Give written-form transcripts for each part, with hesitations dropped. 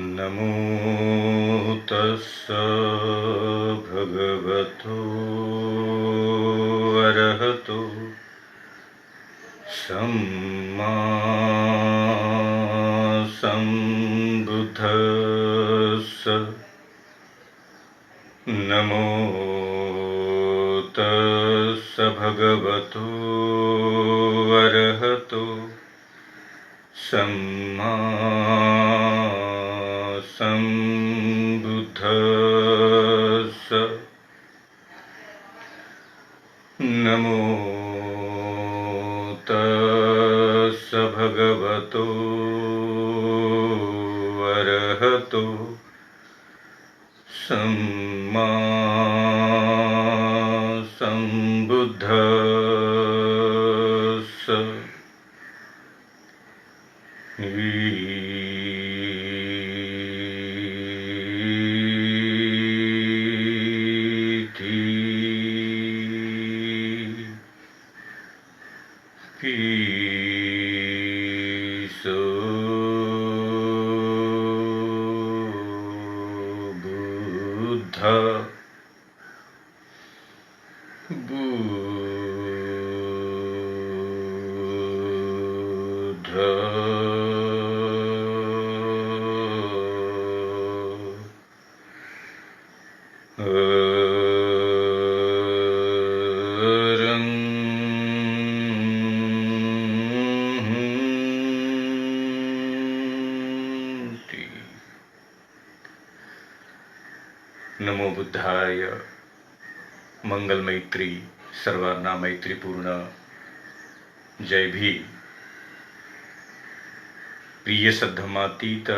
नमो तस्स भगवतो अरहतो सम्मा सम्बुद्धस्स। नमो तस्स भगवतो अरहतो सम्मा सम्बुद्धस्स। नमो तस्स भगवतो अरहतो सम्मा सम्बुद्धस्स। Piso Buddha नमो बुद्धाय। मंगल मैत्री, सर्वांना मैत्रीपूर्ण जय भीम। प्रिय सद्धम्मातीत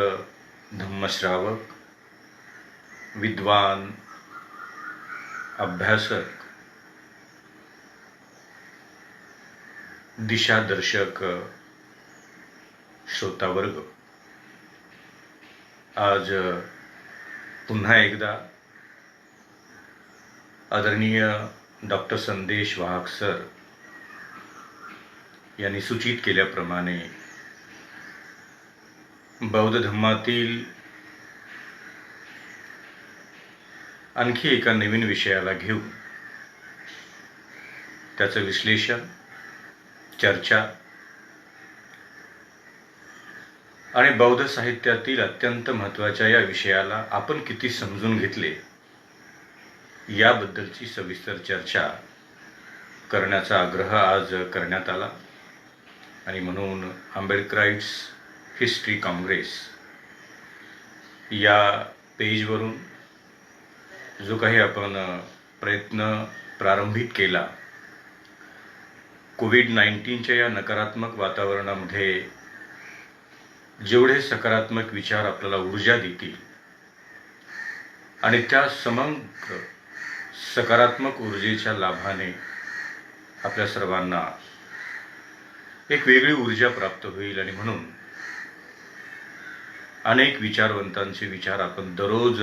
धम्मश्रावक, विद्वान, अभ्यासक, दिशादर्शक श्रोतावर्ग, आज पुन्हा एकदा आदरणीय डॉक्टर संदेश वाहक सर यांनी सूचित केल्याप्रमाणे बौद्ध धम्मातील आणखी एका नवीन विषयाला घेऊन त्याचं विश्लेषण, चर्चा आणि बौद्ध साहित्यातील अत्यंत महत्त्वाच्या या विषयाला आपण किती समजून घेतले याबद्दलची सविस्तर चर्चा करण्याचा आग्रह आज करण्यात आला आणि म्हणून आंबेडकराइट्स हिस्ट्री काँग्रेस या पेजवरून जो काही आपण प्रयत्न प्रारंभित केला, कोविड-19च्या या नकारात्मक वातावरणामध्ये जेवढे सकारात्मक विचार आपल्याला ऊर्जा देतील आणि त्या समग्र सकारात्मक ऊर्जेच्या लाभाने आपल्या सर्वांना एक वेगळी ऊर्जा प्राप्त होईल आणि म्हणून अनेक विचारवंतांचे विचार आपण दररोज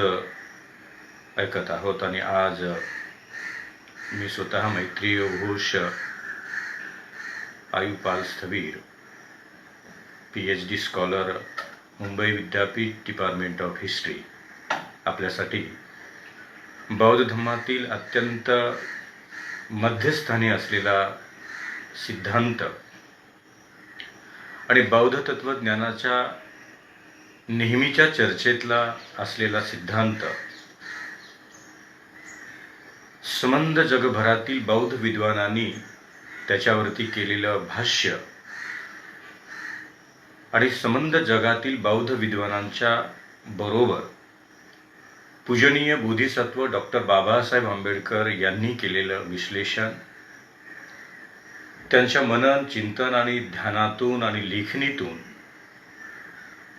ऐकत आहोत। आणि आज मी स्वतः मैत्रेय घोष, आयुपाल स्थवीर, PhD स्कॉलर, मुंबई विद्यापीठ, डिपार्टमेंट ऑफ हिस्ट्री, आपल्यासाठी बौद्ध धम्मातील अत्यंत मध्यस्थानी असलेला सिद्धांत आणि बौद्ध तत्वज्ञानाच्या नेहमीच्या चर्चेतला असलेला सिद्धांत, संबंध जगभरातील बौद्ध विद्वानांनी त्याच्यावरती केलेलं भाष्य आणि संबंध जगातील बौद्ध विद्वानांच्या बरोबर पूजनीय बोधिसत्व डॉक्टर बाबासाहेब आंबेडकर यांनी केलेलं विश्लेषण, त्यांच्या मनन, चिंतन आणि ध्यानातून आणि लेखणीतून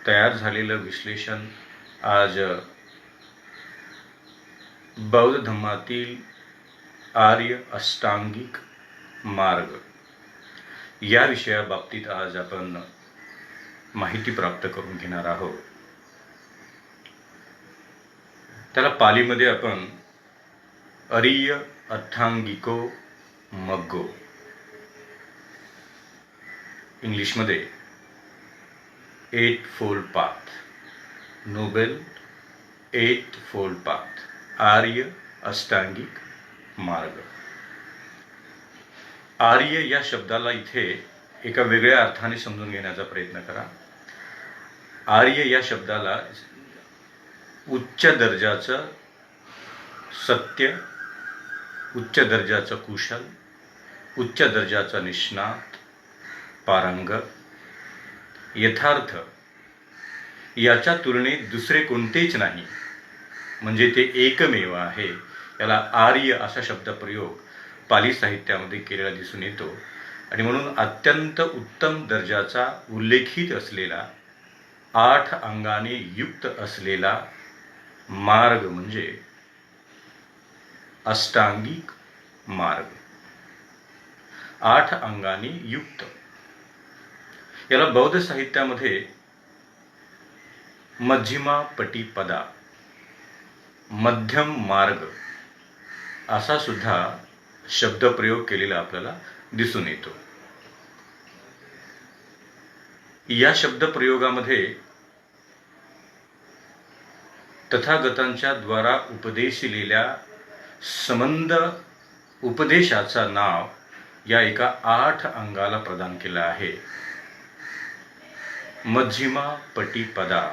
तयार झालेलं विश्लेषण आज बौद्ध धम्मातील आर्य अष्टांगिक मार्ग या विषयाबाबतीत आज आपण माहिती प्राप्त करून घेणार आहोत। त्याला पालीमध्ये आपण अरिय अथांगिको मग्गो, इंग्लिशमध्ये eight fold path noble eight fold path, आर्य अष्टांगिक मार्ग. आर्य या शब्दाला इथे एका वेगळ्या अर्थाने समजून घेण्याचा प्रयत्न करा. आर्य या शब्दाला उच्च दर्जाचं सत्य, उच्च दर्जाचं कुशल, उच्च दर्जाचा निष्णात, पारंगत, यथार्थ याच्या तुलनेत दुसरे कोणतेच नाही, म्हणजे ते एकमेव आहे. याला आर्य असा शब्दप्रयोग पाली साहित्यामध्ये केलेला दिसून येतो. आणि म्हणून अत्यंत उत्तम दर्जाचा उल्लेखित असलेला 8 अंगाने युक्त असलेला मार्ग म्हणजे अष्टांगिक मार्ग. 8 अंगाने युक्त. याला बौद्ध साहित्यामध्ये मध्यमा पटीपदा, मध्यम मार्ग असा सुद्धा शब्दप्रयोग केलेला आपल्याला दिसून येतो. या शब्दप्रयोगामध्ये तथागतांच्या द्वारा उपदेशिलेल्या संबंध उपदेशाचा नाव या एका 8 अंगाला प्रदान केला आहे. मध्यमा पटीपदा,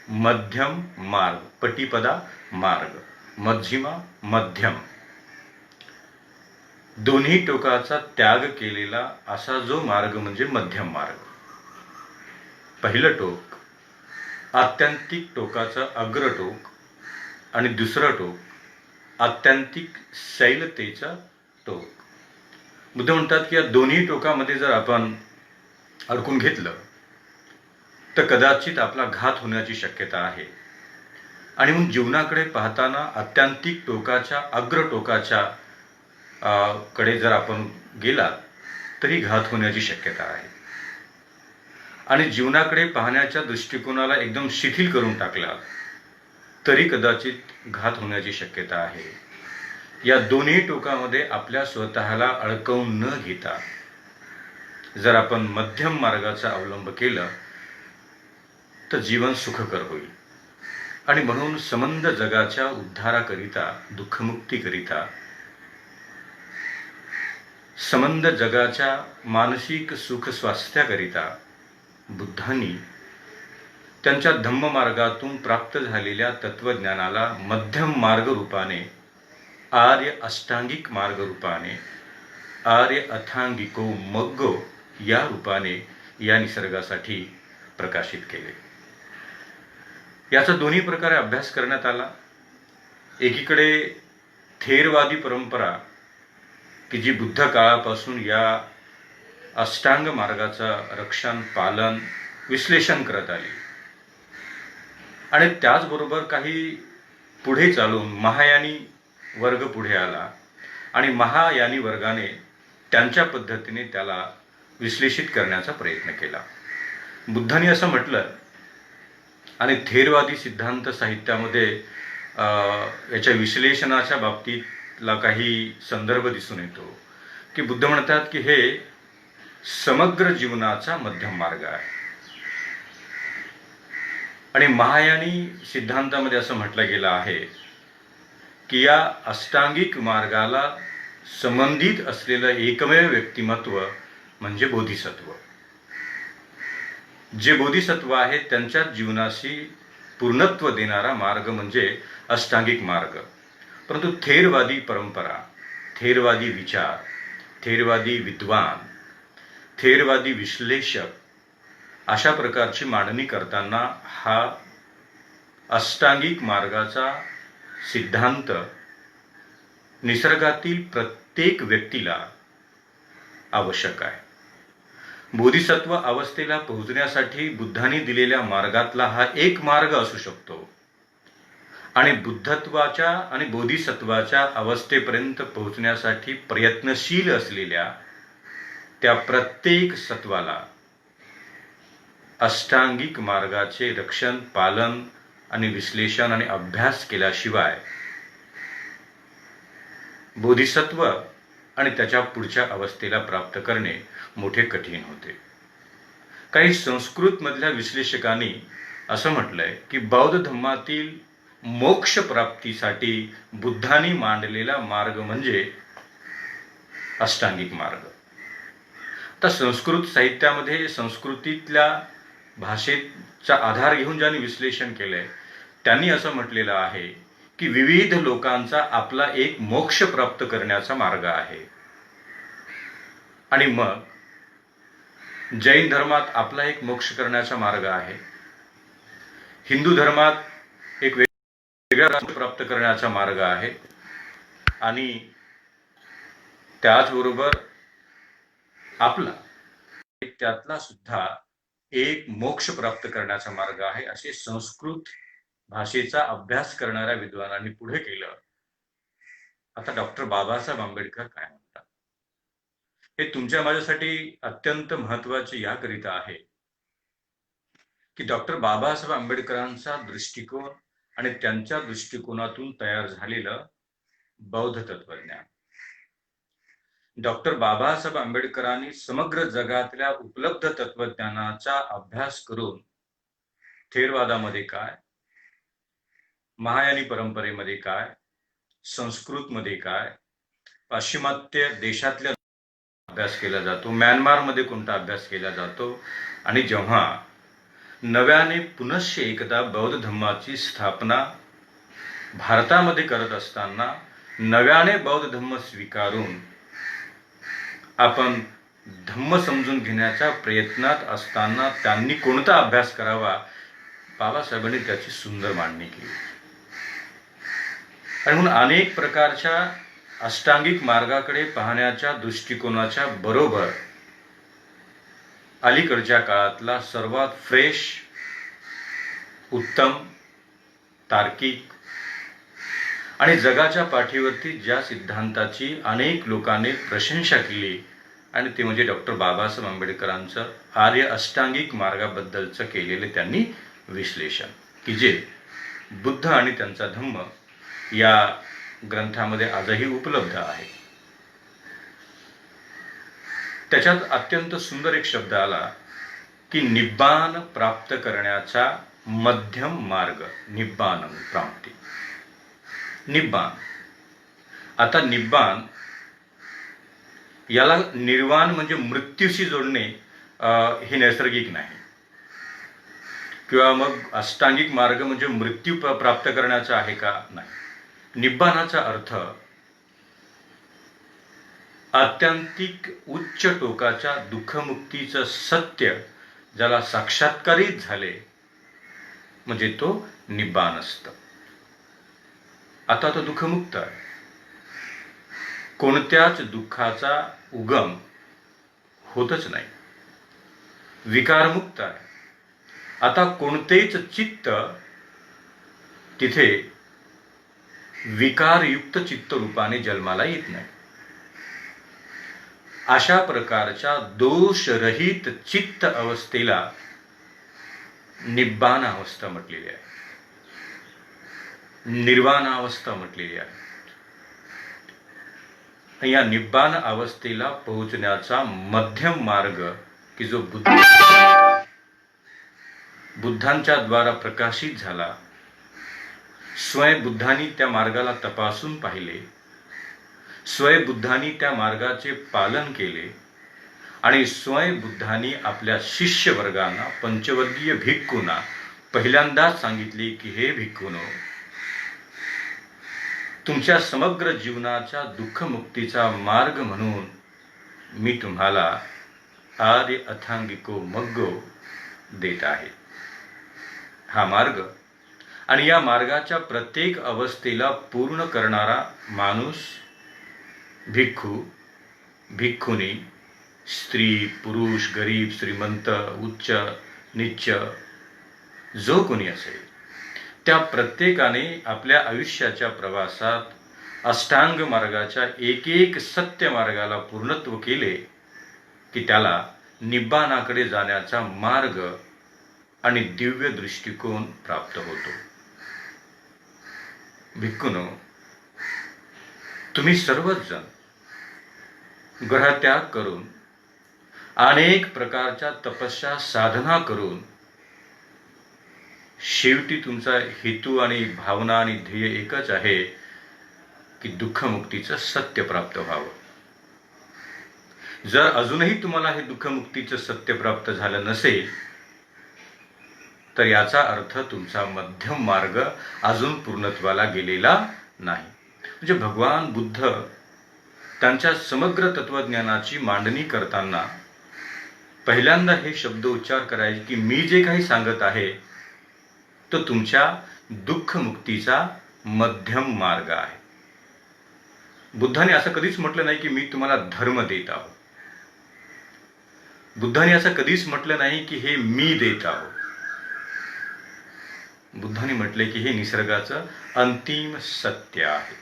मध्यम मार्ग, पटीपदा मार्ग, मध्यमा मध्यम, दोन्ही टोकाचा त्याग केलेला असा जो मार्ग म्हणजे मध्यम मार्ग. पहिलं टोक आत्यंतिक टोकाचं अग्रटोक आणि दुसरं टोक आत्यंतिक शैलतेचं टोक. बुद्ध म्हणतात की या दोन्ही टोकामध्ये जर आपण अडकून घेतलं तर कदाचित आपला घात होण्याची शक्यता आहे. आणि मग जीवनाकडे पाहताना आत्यंतिक टोकाच्या अग्रटोकाच्या कडे जर आपण गेलात तरी घात होण्याची शक्यता आहे. आणि जीवनाकडे पाहण्याच्या दृष्टिकोनाला एकदम शिथिल करून टाकला तरी कदाचित घात होण्याची शक्यता आहे. या दोन्ही टोकामध्ये आपल्या स्वतःला अडकवून न घेता जर आपण मध्यम मार्गाचा अवलंब केला तर जीवन सुखकर होईल. आणि म्हणून संबंध जगाच्या उद्धाराकरिता, दुःखमुक्तीकरिता, संबंध जगाच्या मानसिक सुख स्वास्थ्याकरिता बुद्धांनी त्यांच्या धम्ममार्गातून प्राप्त झालेल्या तत्वज्ञानाला मध्यम मार्ग रूपाने, आर्य अष्टांगिक मार्ग रूपाने, आर्य अथांगिको मग्गो या रूपाने या निसर्गासाठी प्रकाशित केले. याचा दोन्ही प्रकारे अभ्यास करण्यात आला. एकीकडे थेरवादी परंपरा की जी बुद्ध काळापासून या अष्टांग मार्गाचं रक्षण, पालन, विश्लेषण करत आली. आणि त्याचबरोबर काही पुढे चालून महायानी वर्ग पुढे आला आणि महायानी वर्गाने त्यांच्या पद्धतीने त्याला विश्लेषित करण्याचा प्रयत्न केला. बुद्धांनी असं म्हटलं आणि थेरवादी सिद्धांत साहित्यामध्ये याच्या विश्लेषणाच्या बाबतीतला काही संदर्भ दिसून येतो की बुद्ध म्हणतात की हे समग्र जीवनाचा मध्यम मार्ग आहे. आणि महायानी सिद्धांतामध्ये असं म्हटलं गेलं आहे की या अष्टांगिक मार्गाला संबंधित असलेलं एकमेव व्यक्तिमत्व म्हणजे बोधिसत्व. जे बोधिसत्व आहे त्यांच्या जीवनाशी पूर्णत्व देणारा मार्ग म्हणजे अष्टांगिक मार्ग. परंतु थेरवादी परंपरा, थेरवादी विचार, थेरवादी विद्वान, थेरवादी विश्लेषक अशा प्रकारची मांडणी करताना हा अष्टांगिक मार्गाचा सिद्धांत निसर्गातील प्रत्येक व्यक्तीला आवश्यक आहे. बोधिसत्व अवस्थेला पोहोचण्यासाठी बुद्धांनी दिलेल्या मार्गातला हा एक मार्ग असू शकतो. आणि बुद्धत्वाच्या आणि बोधिसत्वाच्या अवस्थेपर्यंत पोहोचण्यासाठी प्रयत्नशील असलेल्या त्या प्रत्येक सत्वाला अष्टांगिक मार्गाचे रक्षण, पालन आणि विश्लेषण आणि अभ्यास केल्याशिवाय बोधिसत्व आणि त्याच्या पुढच्या अवस्थेला प्राप्त करणे मोठे कठीण होते. काही संस्कृत मधल्या विश्लेषकांनी असं म्हटलंय की बौद्ध धर्मातील मोक्ष प्राप्तीसाठी बुद्धांनी मांडलेला मार्ग म्हणजे अष्टांगिक मार्ग. तर संस्कृत साहित्यामध्ये संस्कृतीतल्या भाषेचा आधार घेऊन ज्यांनी विश्लेषण केलंय त्यांनी असं म्हटलेलं आहे की विविध लोकांचा आपला एक मोक्ष प्राप्त करण्याचा मार्ग आहे. आणि मग जैन धर्मात आपला एक मोक्ष करण्याचा मार्ग आहे, हिंदू धर्मात एक वेगळा प्राप्त करण्याचा मार्ग आहे, आणि त्याचबरोबर आपला त्यातला सुद्धा एक मोक्ष प्राप्त करण्याचा मार्ग आहे, असे संस्कृत भाषेचा अभ्यास करणाऱ्या विद्वानांनी पुढे केलं. आता डॉक्टर बाबासाहेब आंबेडकर काय म्हणतात हे तुमच्या माझ्यासाठी अत्यंत महत्वाचे याकरिता आहे की डॉक्टर बाबासाहेब आंबेडकरांचा दृष्टिकोन आणि त्यांच्या दृष्टिकोनातून तयार झालेलं बौद्ध तत्वज्ञान. डॉक्टर बाबासाहेब आंबेडकरांनी समग्र जगातल्या उपलब्ध तत्वज्ञानाचा अभ्यास करून थेरवादामध्ये काय, महायानी परंपरेमध्ये काय, संस्कृतमध्ये काय, पाश्चिमात्य देशातल्या अभ्यास केला जातो, म्यानमारमध्ये कोणता अभ्यास केला जातो, आणि जेव्हा नव्याने पुनश्च एकदा बौद्ध धर्माची स्थापना भारतामध्ये करत असताना नव्याने बौद्ध धर्म स्वीकारून आपण धम्म समजून घेण्याच्या प्रयत्नात असताना त्यांनी कोणता अभ्यास करावा, बाबासाहेबांनी त्याची सुंदर मांडणी केली. आणि म्हणून अनेक प्रकारच्या अष्टांगिक मार्गाकडे पाहण्याच्या दृष्टिकोनाच्या बरोबर अलीकडच्या काळातला सर्वात फ्रेश, उत्तम, तार्किक आणि जगाच्या पाठीवरती ज्या सिद्धांताची अनेक लोकांनी प्रशंसा केली आणि ते म्हणजे डॉक्टर बाबासाहेब आंबेडकरांचं आर्य अष्टांगिक मार्गाबद्दलचं केलेले त्यांनी विश्लेषण, की जे बुद्ध आणि त्यांचा धम्म या ग्रंथामध्ये आजही उपलब्ध आहे. त्याच्यात अत्यंत सुंदर एक शब्द आला की निब्बान प्राप्त करण्याचा मध्यम मार्ग, निब्बान प्राप्ती. निब्बान, आता निब्बान याला निर्वाण म्हणजे मृत्यूशी जोडणे हे नैसर्गिक नाही, किंवा मग अष्टांगिक मार्ग म्हणजे मृत्यू प्राप्त करण्याचा आहे का, नाही. निब्बानाचा अर्थ आत्यंतिक उच्च टोकाच्या दुःखमुक्तीचं सत्य ज्याला साक्षात्कारित झाले म्हणजे तो निब्बान असतं. आता तो दुःखमुक्त आहे, कोणत्याच दुःखाचा उगम होतच नाही, विकारमुक्त आहे. आता कोणतेच चित्त तिथे विकारयुक्त चित्त रूपाने जन्माला येत नाही. अशा प्रकारच्या दोषरहित चित्त अवस्थेला निब्बान अवस्था म्हटलेली आहे, निर्वाण अवस्था म्हटलेली आहे. या निब्बान अवस्थेला पोहोचण्याचा मध्यम मार्ग की जो बुद्धांच्या द्वारा प्रकाशित झाला, स्वयं बुद्धांनी त्या मार्गाला तपासून पाहिले, स्वयं बुद्धांनी त्या मार्गाचे पालन केले, आणि स्वयं बुद्धांनी आपल्या शिष्य वर्गांना, पंचवर्गीय भिक्खूंना पहिल्यांदाच सांगितले की हे भिक्खूनो, तुमच्या समग्र जीवनाच्या दुःखमुक्तीचा मार्ग म्हणून मी तुम्हाला आर्य अथांगिको मग्गो देत आहे. हा मार्ग आणि या मार्गाच्या प्रत्येक अवस्थेला पूर्ण करणारा माणूस, भिक्खू, भिक्खुनी, स्त्री, पुरुष, गरीब, श्रीमंत, उच्च, नीच, जो कोणी असेल, त्या प्रत्येकाने आपल्या आयुष्याच्या प्रवासात अष्टांग मार्गाच्या एक एक सत्य मार्गाला पूर्णत्व केले की त्याला निब्बानाकडे जाण्याचा मार्ग आणि दिव्य दृष्टिकोन प्राप्त होतो. भिक्खूनो, तुम्ही सर्वच जण ग्रहत्याग करून अनेक प्रकारच्या तपस्या साधना करून शेवटी तुमचा हेतू आणि भावना आणि ध्येय एकच आहे की दुःखमुक्तीचं सत्य प्राप्त व्हावं. जर अजूनही तुम्हाला हे दुःखमुक्तीचं सत्य प्राप्त झालं नसेल तर याचा अर्थ तुमचा मध्यम मार्ग अजून पूर्णत्वाला गेलेला नाही. म्हणजे भगवान बुद्ध त्यांच्या समग्र तत्वज्ञानाची मांडणी करताना पहिल्यांदा हे शब्द उच्चार करायचे की मी जे काही सांगत आहे तो तुमच्या दुःखमुक्तीचा मध्यम मार्ग आहे. बुद्धाने असं कधीच म्हटलं नाही की मी तुम्हाला धर्म देत आहो. बुद्धाने असं कधीच म्हटलं नाही की हे मी देत आहो. बुद्धाने म्हटले की हे निसर्गाचं अंतिम सत्य आहे.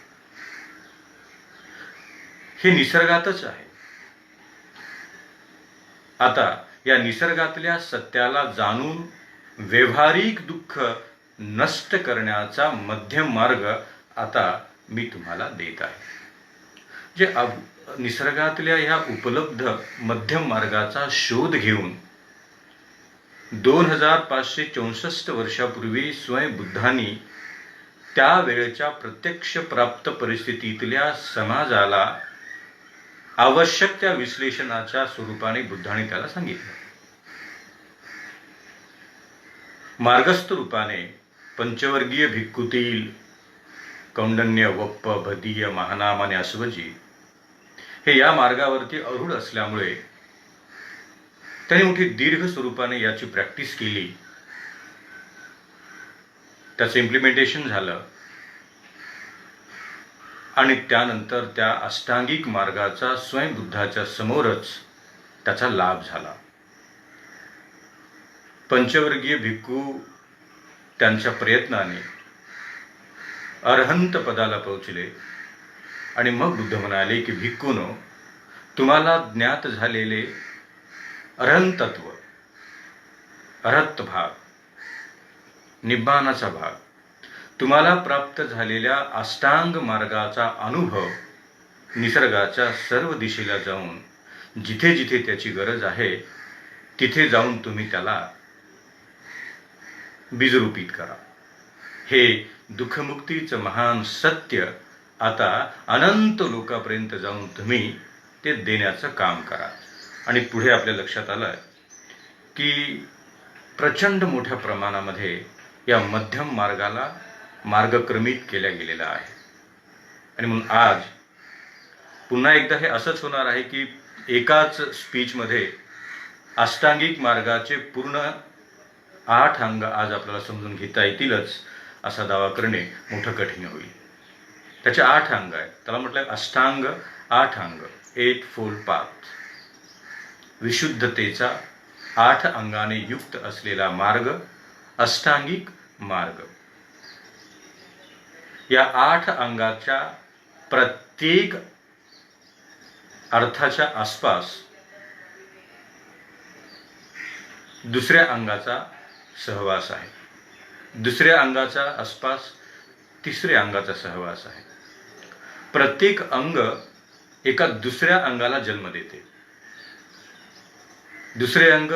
हे निसर्गातच आहे. आता या निसर्गातल्या सत्याला जाणून व्यावहारिक दुःख नष्ट करण्याचा मध्यम मार्ग आता मी तुम्हाला देत आहे. जे निसर्गातल्या ह्या उपलब्ध मध्यम मार्गाचा शोध घेऊन 2564 वर्षापूर्वी स्वयं बुद्धांनी त्यावेळेच्या प्रत्यक्ष प्राप्त परिस्थितीतल्या समाजाला आवश्यक त्या विश्लेषणाच्या स्वरूपाने बुद्धाने त्याला सांगितलं. मार्गस्थ रूपाने पंचवर्गीय भिक्खूतील कौंडन्य, वप्प, भदीय, महानाम आणि अस्वजी हे या मार्गावरती अरूढ असल्यामुळे त्यांनी मोठी दीर्घ स्वरूपाने याची प्रॅक्टिस केली. त्याचं इम्प्लिमेंटेशन झालं आणि त्यानंतर त्या अष्टांगिक मार्गाचा स्वयं बुद्धाच्या समोरच त्याचा लाभ झाला. पंचवर्गीय भिक्खू त्यांच्या प्रयत्नाने अरहंत पदाला पोहोचले आणि मग बुद्ध म्हणाले की भिक्खूनो, तुम्हाला ज्ञात झालेले अरहंतत्व, अरहत भाग, निब्बाणाचा भाग, तुम्हाला प्राप्त झालेल्या अष्टांग मार्गाचा अनुभव निसर्गाच्या सर्व दिशेला जाऊन जिथे जिथे त्याची गरज आहे तिथे जाऊन तुम्ही त्याला बीजरूपित करा. हे दुःखमुक्तीचं महान सत्य आता अनंत लोकांपर्यंत जाऊन तुम्ही ते देण्याचं काम करा. आणि पुढे आपल्या लक्षात आलं की प्रचंड मोठ्या प्रमाणामध्ये या मध्यम मार्गाला मार्गक्रमित केल्या गेलेला आहे. आणि म्हणून आज पुन्हा एकदा हे असंच होणार आहे की एकाच स्पीचमध्ये अष्टांगिक मार्गाचे पूर्ण 8 अंग आज आपल्याला समजून घेता येतीलच असा दावा करणे मोठं कठीण होईल. त्याचे 8 अंग आहेत. त्याला म्हटलं अष्टांग 8 अंग, 8 फोल्ड पाथ. विशुद्धतेचा 8 अंगाने युक्त असलेला मार्ग अष्टांगिक मार्ग. या 8 अंगाच्या प्रत्येक अर्थाच्या आसपास दुसऱ्या अंगाचा सहवास आहे. दुसऱ्या अंगाच्या आसपास तिसऱ्या अंगाचा सहवास आहे. प्रत्येक अंग एका दुसऱ्या अंगाला जन्म देते. दुसरे अंग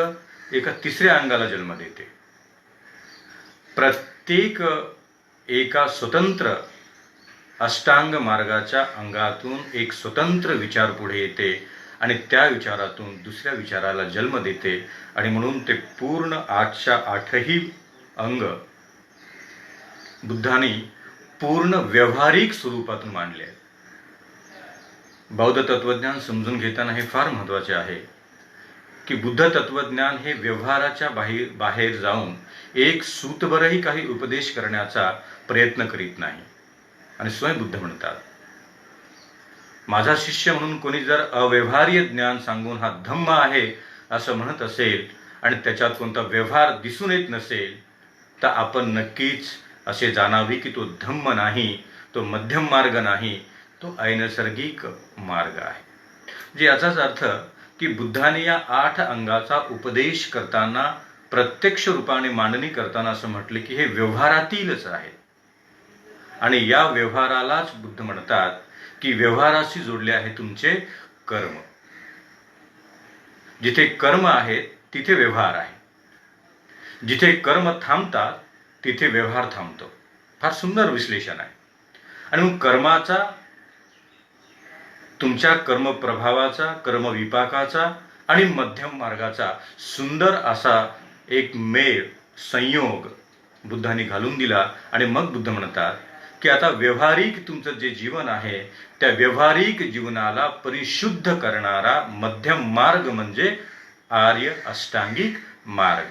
एका तिसऱ्या अंगाला जन्म देते. प्रत्येक एका स्वतंत्र अष्टांग मार्गाच्या अंगातून एक स्वतंत्र विचार पुढे येते आणि त्या विचारातून दुसऱ्या विचाराला जन्म देते. आणि म्हणून ते पूर्ण 8च्या 8ही अंग बुद्धांनी पूर्ण व्यावहारिक स्वरूपातून मांडले आहेत. बौद्ध तत्वज्ञान समजून घेताना हे फार महत्त्वाचे आहे की बुद्ध तत्वज्ञान हे व्यवहाराच्या बाहेर जाऊन एक सूतभरही काही उपदेश करण्याचा प्रयत्न करीत नाही. आणि स्वयं बुद्ध म्हणतात, माझा शिष्य म्हणून कोणी जर अव्यवहार्य ज्ञान सांगून हा धम्म आहे असं म्हणत असेल आणि त्याच्यात कोणता व्यवहार दिसून येत नसेल तर आपण नक्कीच असे जाणावे की तो धम्म नाही, तो मध्यम मार्ग नाही, तो अनैसर्गिक मार्ग आहे. जे याचाच अर्थ की बुद्धाने या 8 अंगाचा उपदेश करताना प्रत्यक्ष रूपाने मांडणी करताना असं म्हटले की हे व्यवहारातीलच आहे. आणि या व्यवहारालाच बुद्ध म्हणतात की व्यवहाराशी जोडले आहे तुमचे कर्म. जिथे कर्म आहेत तिथे व्यवहार आहे. जिथे कर्म थांबतात तिथे व्यवहार थांबतो. फार सुंदर विश्लेषण आहे. आणि मग कर्माचा, तुमच्या कर्मप्रभावाचा, कर्मविपाकाचा आणि मध्यम मार्गाचा सुंदर असा एक मेळ, संयोग बुद्धांनी घालून दिला. आणि मग बुद्ध म्हणतात की आता व्यवहारिक तुमचं जे जीवन आहे त्या व्यवहारिक जीवनाला परिशुद्ध करणारा मध्यम मार्ग म्हणजे आर्य अष्टांगिक मार्ग.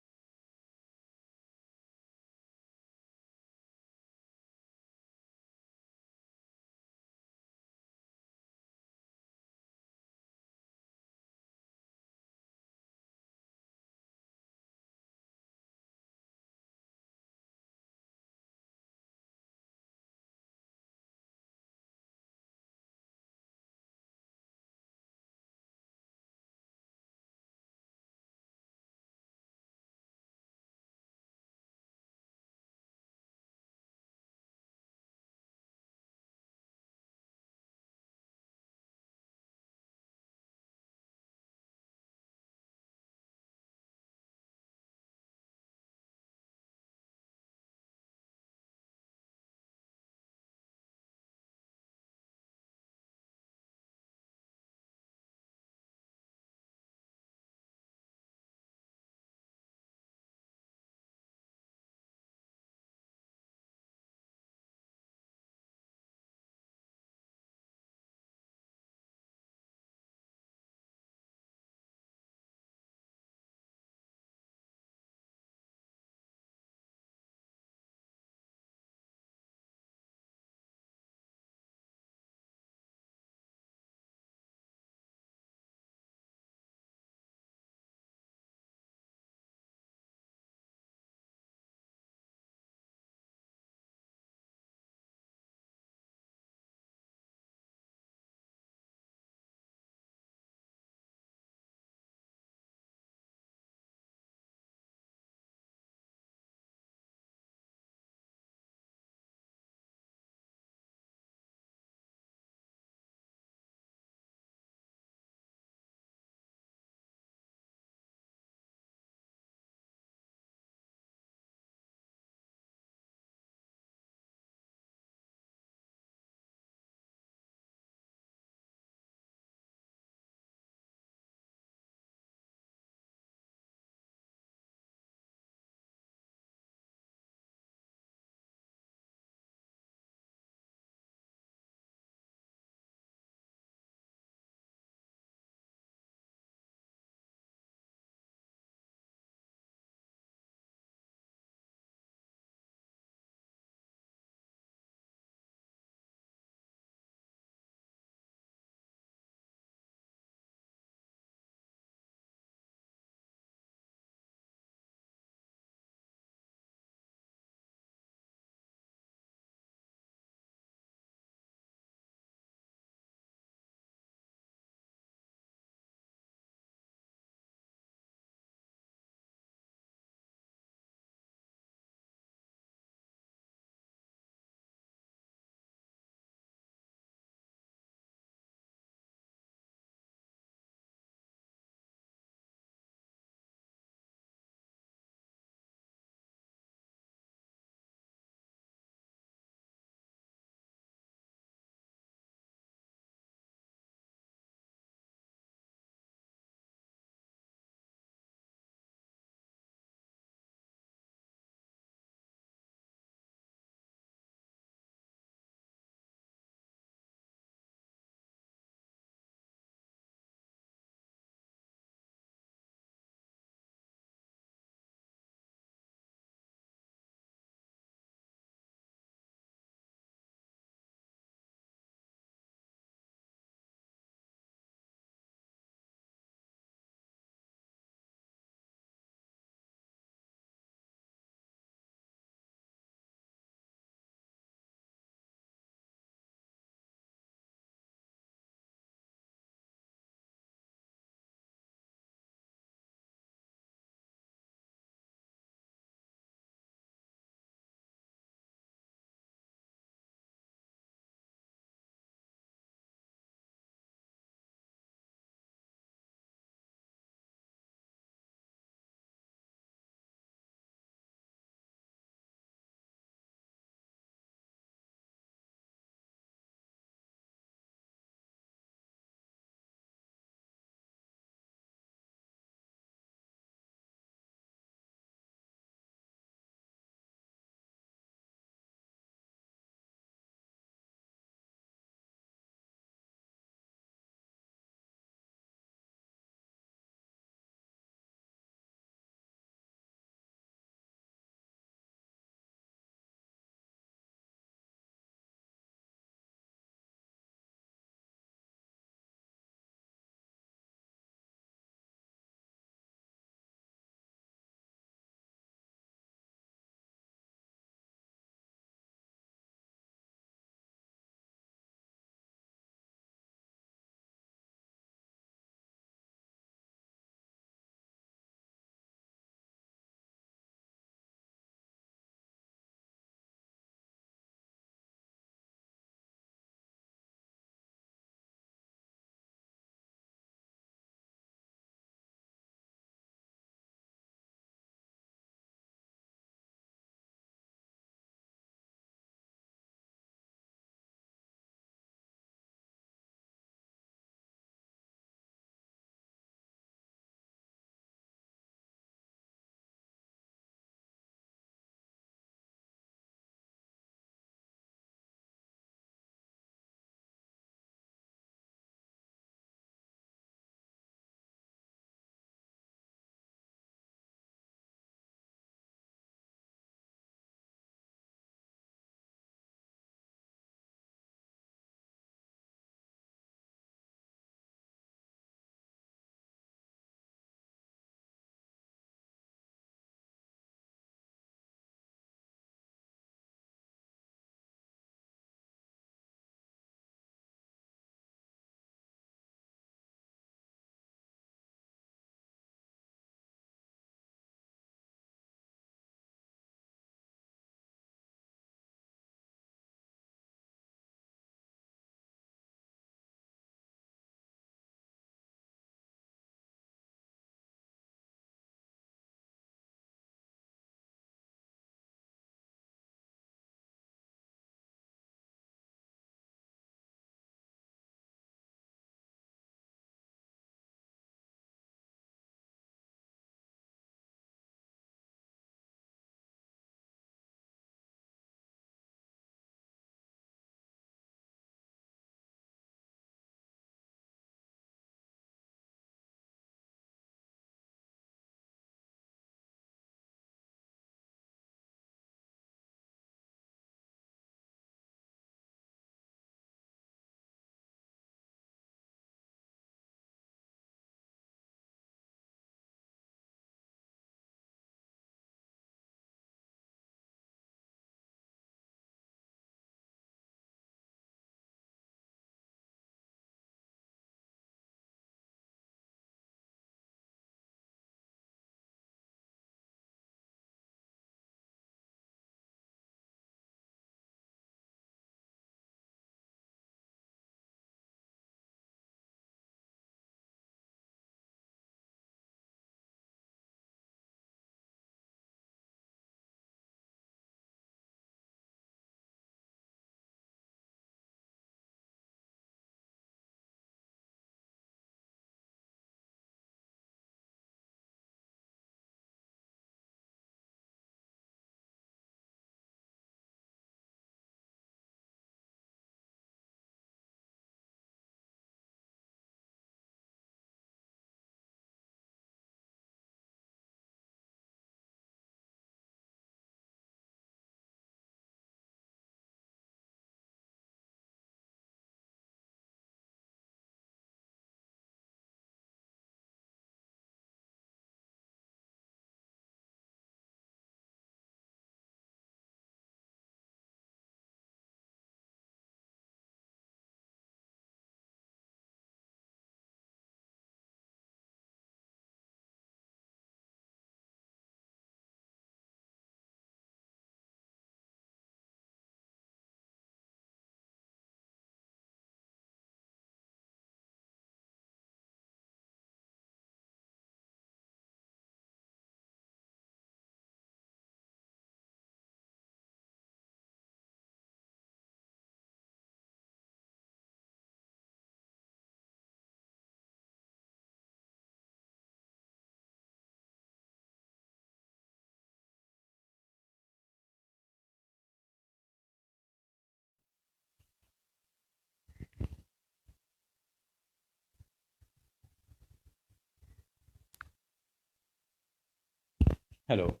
Hello.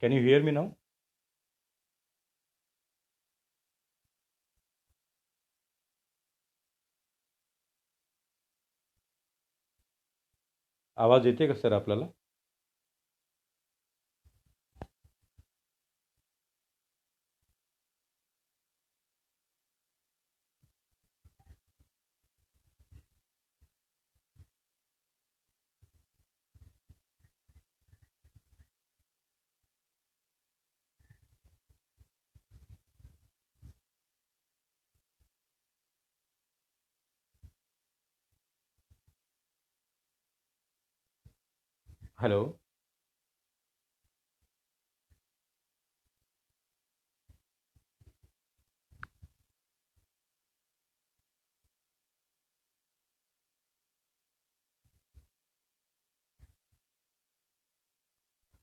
Can you hear me now? आवाज येते का सर आपल्याला? हॅलो.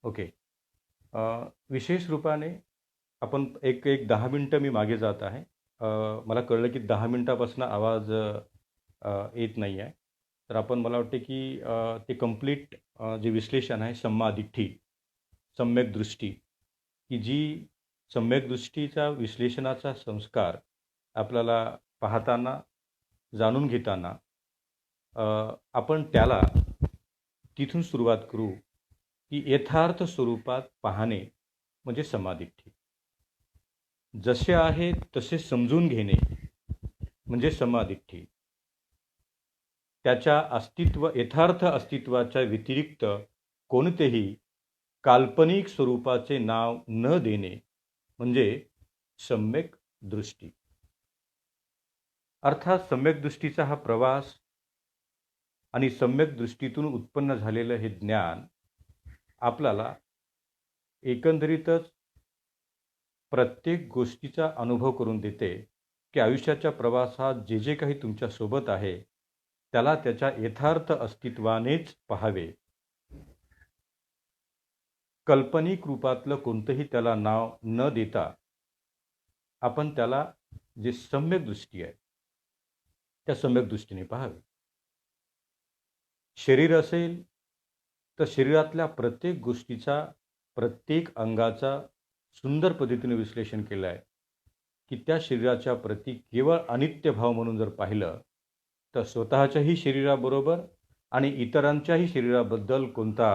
ओके. विशेष रूपाने आपण एक 10 मिनटं मी मागे जात आहे. मला कळलं की 10 मिनिटापासून आवाज येत नाही आहे. तर आपण मला वाटते की ते कंप्लीट जे विश्लेषण आहे सम्मादिठ्ठी, सम्यक दृष्टी, की जी सम्यक दृष्टीचा विश्लेषणाचा संस्कार आपल्याला पाहताना, जाणून घेताना आपण त्याला तिथून सुरुवात करू की यथार्थ स्वरूपात पाहणे म्हणजे समाधिठ्ठी. जसे आहे तसे समजून घेणे म्हणजे समाधिठ्ठी. त्याच्या यथार्थ अस्तित्वाच्या व्यतिरिक्त कोणतेही काल्पनिक स्वरूपाचे नाव न देणे म्हणजे सम्यक दृष्टी. अर्थात सम्यक दृष्टीचा हा प्रवास आणि सम्यक दृष्टीतून उत्पन्न झालेलं हे ज्ञान आपल्याला एकंदरीतच प्रत्येक गोष्टीचा अनुभव करून देते की आयुष्याच्या प्रवासात जे जे काही तुमच्यासोबत आहे त्याला त्याच्या यथार्थ अस्तित्वानेच पाहावे. काल्पनिक रूपातलं कोणतंही त्याला नाव न देता आपण त्याला जे सम्यक दृष्टी आहे त्या सम्यक दृष्टीने पाहावे. शरीर असेल तर शरीरातल्या प्रत्येक गोष्टीचा, प्रत्येक अंगाचा सुंदर पद्धतीने विश्लेषण केलं आहे की त्या शरीराच्या प्रती केवळ अनित्य भाव म्हणून जर पाहिलं तर स्वतःच्याही शरीराबरोबर आणि इतरांच्याही शरीराबद्दल कोणता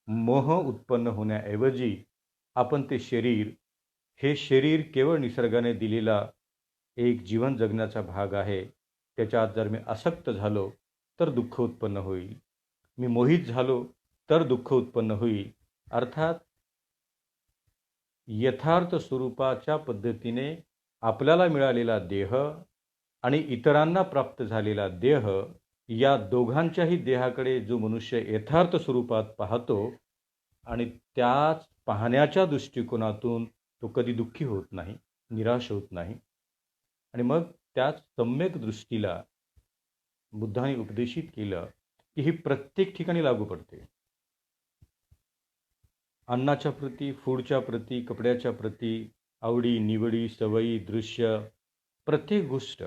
मोह उत्पन्न होण्याऐवजी आपण ते शरीर, हे शरीर केवळ निसर्गाने दिलेला एक जीवन जगण्याचा भाग आहे, त्याच्यात जर मी आसक्त झालो तर दुःख उत्पन्न होईल, मी मोहित झालो तर दुःख उत्पन्न होईल. अर्थात यथार्थ स्वरूपाच्या पद्धतीने आपल्याला मिळालेला देह आणि इतरांना प्राप्त झालेला देह, या दोघांच्याही देहाकडे जो मनुष्य यथार्थ स्वरूपात पाहतो आणि त्याच पाहण्याच्या दृष्टिकोनातून तो कधी दुःखी होत नाही, निराश होत नाही. आणि मग त्याच सम्यक दृष्टीला बुद्धाने उपदेशित केलं की ही प्रत्येक ठिकाणी लागू पडते. अन्नाच्या प्रती, फूडच्या प्रती, कपड्याच्या प्रती, आवडी निवडी, सवयी, दृश्य, प्रत्येक गोष्ट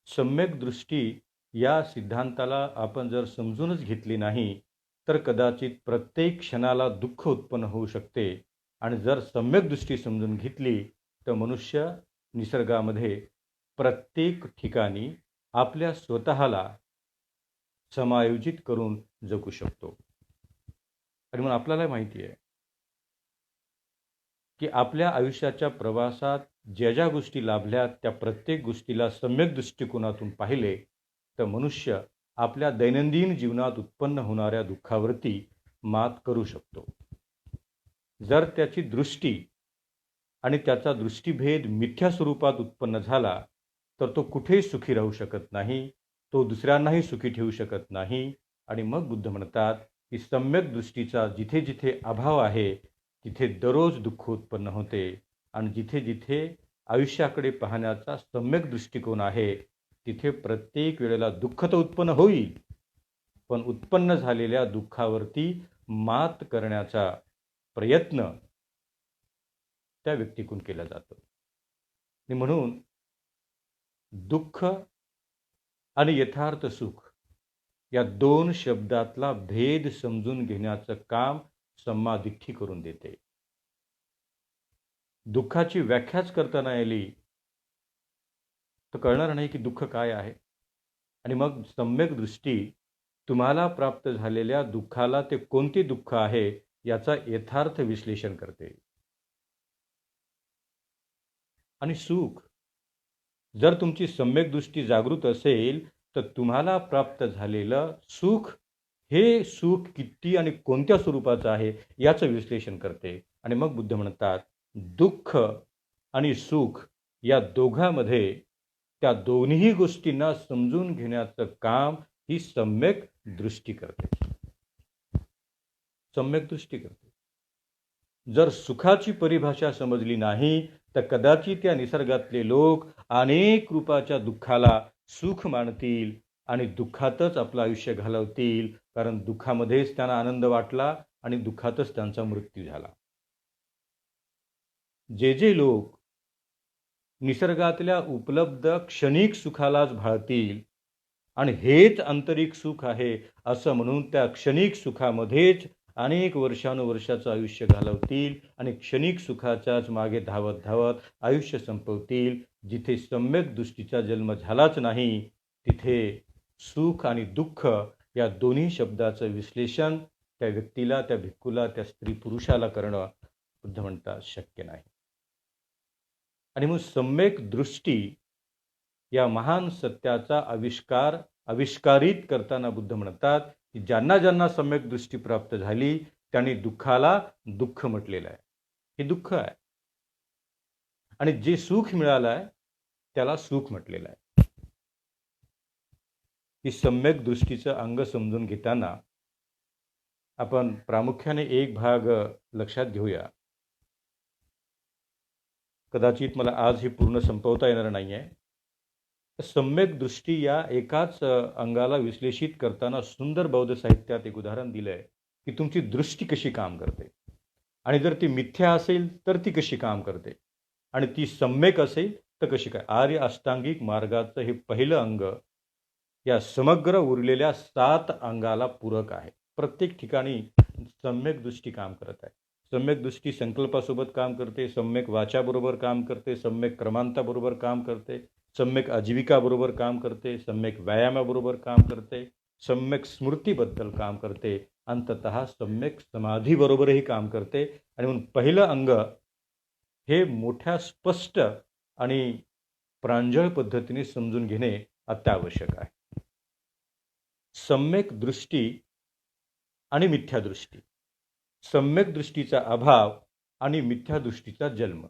सम्यक दृष्टी या सिद्धांताला आपण जर समजूनच घेतली नाही तर कदाचित प्रत्येक क्षणाला दुःख उत्पन्न होऊ शकते. आणि जर सम्यक दृष्टी समजून घेतली तर मनुष्य निसर्गामध्ये प्रत्येक ठिकाणी आपल्या स्वतःला समायोजित करून जगू शकतो. आणि मग आपल्याला माहिती आहे की आपल्या आयुष्याच्या प्रवासात ज्या ज्या गोष्टी लाभल्या त्या प्रत्येक गोष्टीला सम्यक दृष्टिकोनातून पाहिले तर मनुष्य आपल्या दैनंदिन जीवनात उत्पन्न होणाऱ्या दुःखावरती मात करू शकतो. जर त्याची दृष्टी आणि त्याचा दृष्टीभेद मिथ्या स्वरूपात उत्पन्न झाला तर तो कुठेही सुखी राहू शकत नाही, तो दुसऱ्यांनाही सुखी ठेवू शकत नाही. आणि मग बुद्ध म्हणतात की सम्यक दृष्टीचा जिथे जिथे अभाव आहे तिथे दररोज दुःख उत्पन्न होते. आणि जिथे जिथे आयुष्याकडे पाहण्याचा सम्यक दृष्टिकोन आहे तिथे प्रत्येक वेळेला दुःख तर उत्पन्न होईल, पण उत्पन्न झालेल्या दुःखावरती मात करण्याचा प्रयत्न त्या व्यक्तीकडून केला जातो. आणि म्हणून दुःख आणि यथार्थ सुख या दोन शब्दातला भेद समजून घेण्याचं काम सम्मादिठ्ठी करून देते. दुःखाची व्याख्याच करता नाही आली तर कळणार नाही की दुःख काय आहे. आणि मग सम्यक दृष्टी तुम्हाला प्राप्त झालेल्या दुःखाला ते कोणते दुःख आहे याचा यथार्थ विश्लेषण करते. आणि सुख जर तुमची सम्यक दृष्टी जागृत असेल तर तुम्हाला प्राप्त झालेलं सुख हे सुख किती आणि कोणत्या स्वरूपाचं आहे याचं विश्लेषण करते. आणि मग बुद्ध म्हणतात दुःख आणि सुख या दोघांमध्ये त्या दोन्ही गोष्टींना समजून घेण्याचं काम ही सम्यक दृष्टी करते. सम्यक दृष्टी करते. जर सुखाची परिभाषा समजली नाही तर कदाचित या निसर्गातले लोक अनेक रूपाच्या दुःखाला सुख मानतील आणि दुःखातच आपलं आयुष्य घालवतील, कारण दुःखामध्येच त्यांना आनंद वाटला आणि दुःखातच त्यांचा मृत्यू झाला. जे लोक निसर्गातल्या उपलब्ध क्षणिक सुखालाच भाळतील आणि हेच आंतरिक सुख आहे असं म्हणून त्या क्षणिक सुखामध्येच अनेक वर्षानुवर्षाचं आयुष्य घालवतील आणि क्षणिक सुखाच्याच मागे धावत धावत आयुष्य संपवतील, जिथे सम्यक दृष्टीचा जन्म झालाच नाही तिथे सुख आणि दुःख या दोन्ही शब्दाचं विश्लेषण त्या व्यक्तीला, त्या भिक्खूला, त्या स्त्री पुरुषाला करणं बुद्ध म्हणतात शक्य नाही. आणि मग सम्यक दृष्टी या महान सत्याचा आविष्कारित करताना बुद्ध म्हणतात की ज्यांना ज्यांना सम्यक दृष्टी प्राप्त झाली त्यांनी दुःखाला दुःख म्हटलेलं आहे. हे दुःख आहे. आणि जे सुख मिळालं आहे त्याला सुख म्हटलेलं आहे. ही सम्यक दृष्टीचं अंग समजून घेताना आपण प्रामुख्याने एक भाग लक्षात घेऊया. कदाचित मला आज ही पूर्ण संपवता येणार नाही आहे. सम्यक दृष्टी या एकाच अंगाला विश्लेषित करताना सुंदर बौद्ध साहित्यात एक उदाहरण दिलं आहे की तुमची दृष्टी कशी काम करते आणि जर ती मिथ्या असेल तर ती कशी काम करते आणि ती सम्यक असेल तर कशी काय. आर्य अष्टांगिक मार्गाचं हे पहिलं अंग या समग्र उरलेल्या 7 अंगाला पूरक आहे. प्रत्येक ठिकाणी सम्यक दृष्टी काम करत आहे. सम्यक दृष्टी संकल्पासोबत काम करते, सम्यक वाचाबरोबर काम करते, सम्यक क्रमांताबरोबर काम करते, सम्यक आजीविकाबरोबर काम करते, सम्यक व्यायामाबरोबर काम करते, सम्यक स्मृतीबद्दल काम करते, अंततः सम्यक समाधीबरोबरही काम करते. आणि म्हणून पहिलं अंग हे मोठ्या स्पष्ट आणि प्रांजळ पद्धतीने समजून घेणे अत्यावश्यक आहे. सम्यक दृष्टी आणि मिथ्या दृष्टी. सम्यक दृष्टीचा अभाव आणि मिथ्या दृष्टीचा जन्म.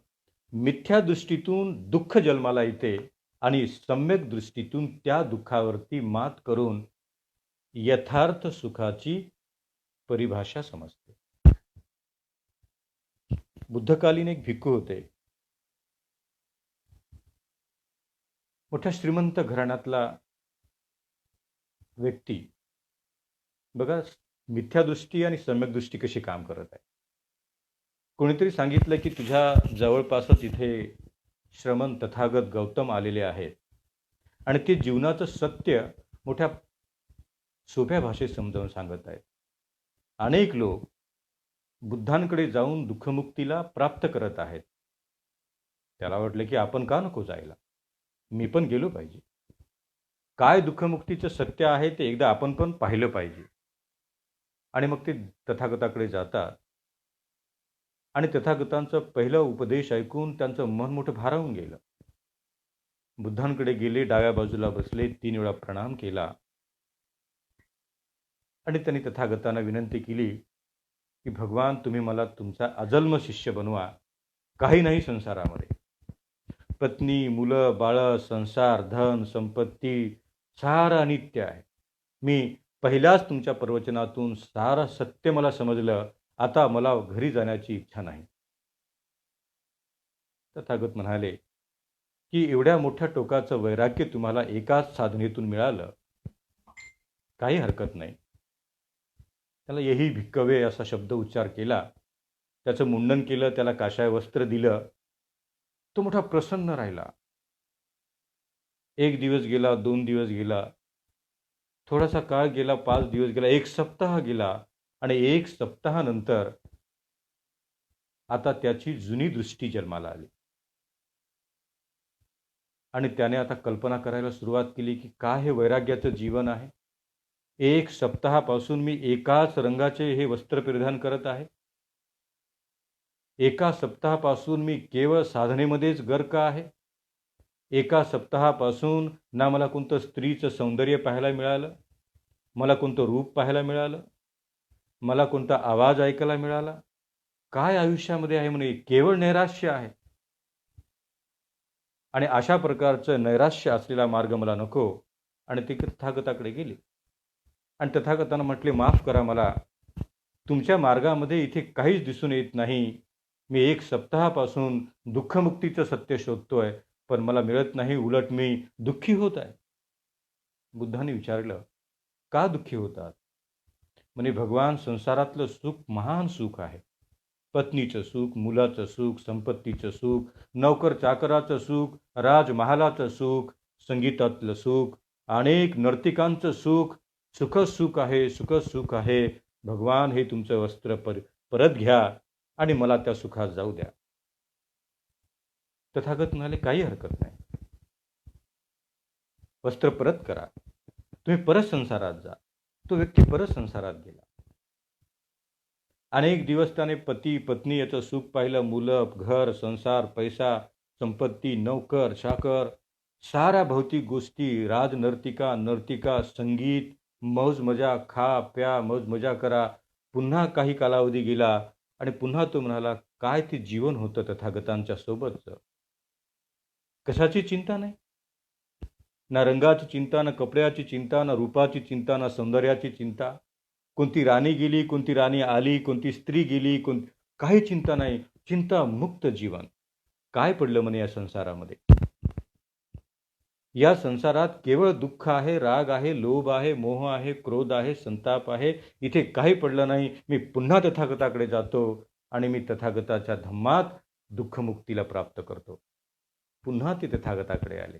मिथ्या दृष्टीतून दुःख जन्माला येते आणि सम्यक दृष्टीतून त्या दुःखावरती मात करून यथार्थ सुखाची परिभाषा समजते. बुद्धकालीन एक भिक्खू होते. मोठ्या श्रीमंत घराण्यातला व्यक्ती. बघा मिथ्या दृष्टी आणि सम्यक दृष्टी कशी काम करत आहे. कोणीतरी सांगितलं की तुझ्या जवळपासच इथे श्रमण तथागत गौतम आलेले आहेत आणि ते जीवनाचं सत्य मोठ्या सोप्या भाषेत समजावून सांगत आहेत. अनेक लोक बुद्धांकडे जाऊन दुःखमुक्तीला प्राप्त करत आहेत. त्याला वाटलं की आपण का नको जायला, मी पण गेलो पाहिजे. काय दुःखमुक्तीचं सत्य आहे ते एकदा आपण पण पाहिलं पाहिजे. आणि मग ते तथागताकडे जातात आणि तथागतांचं पहिलं उपदेश ऐकून त्यांचं मन मोठं भारावून गेलं. बुद्धांकडे गेले, डाव्या बाजूला बसले, 3 वेळा प्रणाम केला आणि त्यांनी तथागतांना विनंती केली की भगवान तुम्ही मला तुमचा अजन्म शिष्य बनवा. काही नाही संसारामध्ये, पत्नी, मुलं, बाळ, संसार, धन, संपत्ती सारं अनित्य आहे. मी पहिल्याच तुमच्या प्रवचनातून सारं सत्य मला समजलं. आता मला घरी जाण्याची इच्छा नाही. तथागत म्हणाले की एवढ्या मोठ्या टोकाचं वैराग्य तुम्हाला एकाच साधनेतून मिळालं, काही हरकत नाही. त्याला यही भिक्कवे असा शब्द उच्चार केला, त्याचं मुंडन केलं, त्याला काशाय वस्त्र दिलं. तो मोठा प्रसन्न राहिला. 1 दिवस गेला, 2 दिवस गेला, थोडासा काळ गेला, 5 दिवस गेला, 1 सप्ताह गेला आणि 1 सप्ताहानंतर आता त्याची जुनी दृष्टी जन्माला आली. आणि त्याने आता कल्पना करायला सुरुवात केली की काय हे वैराग्याचं जीवन आहे. 1 सप्ताहापासून मी एकाच रंगाचे हे वस्त्र परिधान करत आहे. एका सप्ताहापासून मी केवळ साधनेमध्येच गर्क आहे. एका सप्ताहापासून ना मला कोणतं स्त्रीचं सौंदर्य पाहायला मिळालं, मला कोणतं रूप पाहायला मिळालं, मला कोणता आवाज ऐकायला मिळाला. काय आयुष्यामध्ये आहे म्हणे, केवळ नैराश्य आहे. आणि अशा प्रकारचं नैराश्य असलेला मार्ग मला नको. आणि ते तथागताकडे गेले आणि तथागतानं म्हटले, माफ करा मला, तुमच्या मार्गामध्ये इथे काहीच दिसून येत नाही. मी 1 सप्ताहापासून दुःखमुक्तीचं सत्य शोधतोय, पण मला मिळत नाही, उलट मी दुःखी होत आहे. बुद्धाने विचारलं, का दुःखी होतात? म्हणे, भगवान, संसारातलं सुख महान सुख आहे. पत्नीचं सुख, मुलाचं सुख, संपत्तीचं सुख, नौकर चाकराचं सुख, राजमहालाचं सुख, संगीतातलं सुख, अनेक नर्तिकांचं सुख, सुखच सुख आहे, सुखच सुख आहे. भगवान, हे तुमचं वस्त्र परत घ्या आणि मला त्या सुखात जाऊ द्या. तथागत म्हणाले, काही हरकत नाही, वस्त्र परत करा, तुम्ही परत संसारात जा. तो व्यक्ती परत संसारात गेला. अनेक दिवस त्याने पती पत्नी याचं सुख पाहिलं. मुलं, घर, संसार, पैसा, संपत्ती, नौकर, चाकर, साऱ्या भौतिक गोष्टी, राजनर्तिका, नर्तिका, संगीत, मौज मजा, खा प्या, मौज मजा करा. पुन्हा काही कालावधी गेला आणि पुन्हा तो म्हणाला, काय ते जीवन होतं तथागतांच्या सोबतचं. कशाची चिंता नाही, ना रंगाची चिंता, ना कपड्याची चिंता, ना रूपाची चिंता, ना सौंदर्याची चिंता. कोणती राणी गेली, कोणती राणी आली, कोणती स्त्री गेली, काही चिंता नाही, चिंतामुक्त जीवन. काय पडलं म्हणे या संसारामध्ये? या संसारात केवळ दुःख आहे, राग आहे, लोभ आहे, मोह आहे, क्रोध आहे, संताप आहे. इथे काही पडलं नाही. मी पुन्हा तथागताकडे जातो आणि मी तथागताच्या धम्मात दुःखमुक्तीला प्राप्त करतो. पुन्हा ते तथागताकडे आले.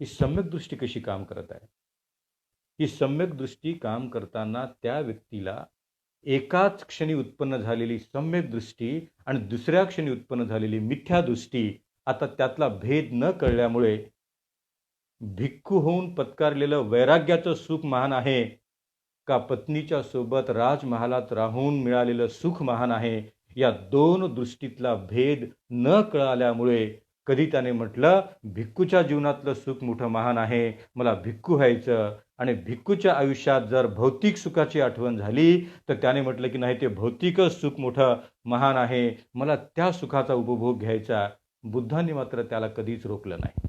ही सम्यक दृष्टी कशी काम करत आहे? ही सम्यक दृष्टी काम करताना त्या व्यक्तीला एकाच क्षणी उत्पन्न झालेली सम्यक दृष्टी आणि दुसऱ्या क्षणी उत्पन्न झालेली मिथ्या दृष्टी, आता त्यातला भेद न कळल्यामुळे भिक्खू होऊन पत्कारलेलं वैराग्याचं सुख महान आहे का पत्नीच्या सोबत राजमहालात राहून मिळालेलं सुख महान आहे? या 2 दृष्टीतला भेद न कळाल्यामुळे कधी त्याने म्हटलं, भिक्खूच्या जीवनातलं सुख मोठं महान आहे, मला भिक्खू व्हायचं. आणि भिक्खूच्या आयुष्यात जर भौतिक सुखाची आठवण झाली तर त्याने म्हटलं की नाही, ते भौतिकच सुख मोठं महान आहे, मला त्या सुखाचा उपभोग घ्यायचा. बुद्धांनी मात्र त्याला कधीच रोखलं नाही.